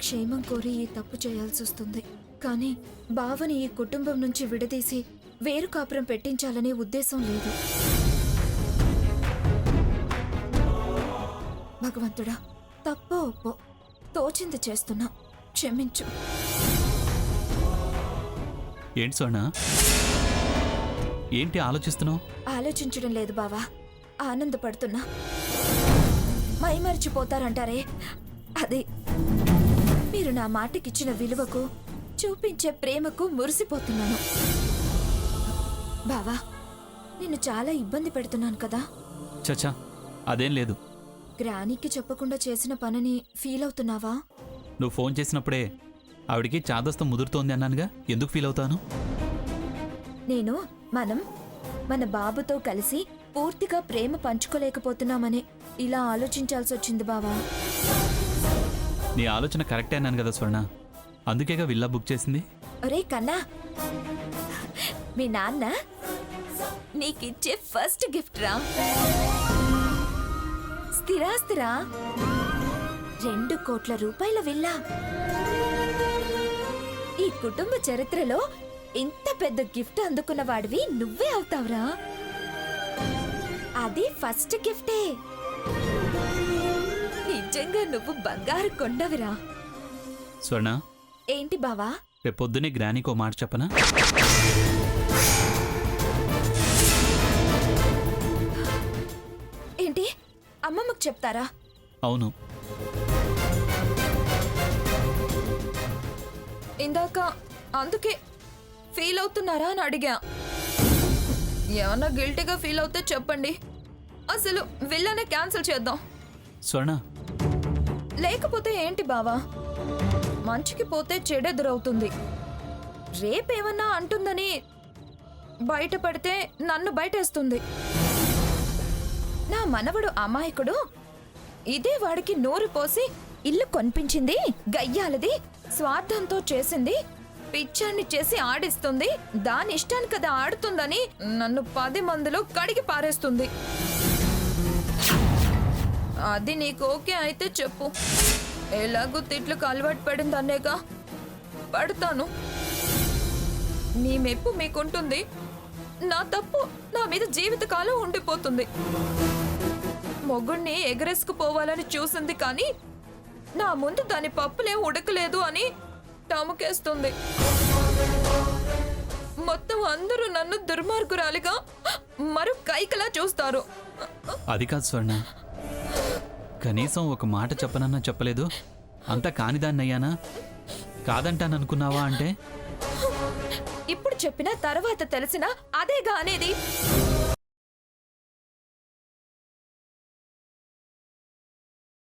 క్షేమం కోరి ఈ తప్పు చేయాల్సి వస్తుంది. కానీ బావని ఈ కుటుంబం నుంచి విడదీసి వేరు కాపురం పెట్టించాలనే ఉద్దేశం లేదు. భగవంతుడా, తప్పో ఒప్పో తోచింది చేస్తున్నా, క్షమించు. ఏంటి స్వర్ణ, ఏంటి ఆలోచిస్తున్నావు? ఆలోచించడం లేదు బావా, ఆనందపడుతున్నా. మైమరిచిపోతారంటారే, అది మీరు నా మాటకిచ్చిన విలువకు, చూపించే ప్రేమకు మురిసిపోతున్నాను. బావా, నిన్ను చాలా ఇబ్బంది పెడుతున్నాను కదా? చచ్చా, అదేం లేదు. గ్రానీకి చెప్పకుండా చేసిన పనిని ఫీల్ అవుతున్నావా? నువ్వు ఫోన్ చేసినప్పుడే ఆవిడికి చాదస్తం ముదురుతోంది అన్నానుగా, ఎందుకు ఫీల్ అవుతాను? నేను మన బాబుతో కలిసి పూర్తిగా ప్రేమ పంచుకోలేకపోతున్నామని ఇలా ఆలోచించాల్సి వచ్చింది బావా. నీ ఆలోచన కరెక్టే అన్నాను కదా స్వర్ణ, అందుకేగా విల్లా బుక్ చేసింది. ఒరే కన్నా, మీ నాన్న నీకిచ్చే ఫస్ట్ గిఫ్ట్ రా. స్థిరాస్తిరా, 2 కోట్ల రూపాయల విల్లా. ఈ కుటుంబ చరిత్రలో ఇంత పెద్ద గిఫ్ట్ అందుకున్న వాడివి నువ్వే అవుతావురా. అది ఫస్ట్ గిఫ్టే. నిజంగా నువ్వు బంగారు కొండవిరా. స్వర్ణ, ఏంటి బావా? రేపొద్దునే గ్రానీకో మాట చెప్పనా? ఏంటి, అమ్మమ్మకు చెప్తారా? అవును. ఇందాక అందుకే ఫీల్ అవుతున్నారా అని అడిగా. ఏమన్నా గిల్టీగా ఫీల్ అవుతే చెప్పండి, అసలు విల్లానే క్యాన్సిల్ చేద్దాం. స్వర్ణ, లేకపోతే ఏంటి బావా, మంచికి పోతే చెడెదురవుతుంది. రేపేమన్నా అంటుందని బయటపడితే నన్ను బయటేస్తుంది. నా మనవడు అమాయకుడు, ఇదే వాడికి నోరు పోసి ఇల్లు కొనిపించింది గయ్యాలది, స్వార్థంతో చేసింది, పిచ్చాన్ని చేసి ఆడిస్తుంది, దాని ఇష్టాన్ని కదా ఆడుతుందని నన్ను 10 మందిలో కడిగి పారేస్తుంది. అది నీకు ఓకే అయితే చెప్పు, ఎలాగూ తిట్లకు అలవాటు పడింది అనేగా, పడతాను. మీ మెప్పు మీకుంటుంది, నా తప్పు నా మీద జీవితకాలం ఉండిపోతుంది. మొగుణ్ణి ఎగరేసుకుపోవాలని చూసింది కానీ నా ముందు దాని పప్పులేం ఉడకలేదు అని టముకేస్తుంది. మొత్తం అందరూ నన్ను దుర్మార్గురాలిగా మరో కైకలా చూస్తారు. అది కాదు స్వర్ణ, కనీసం ఒక మాట చెప్పనన్నా చెప్పలేదు, అంతా కానిదాన్నయ్యానా? కాదంటాననుకున్నావా అంటే? ఇప్పుడు చెప్పిన తర్వాత తెలిసినా అదేగా అనేది.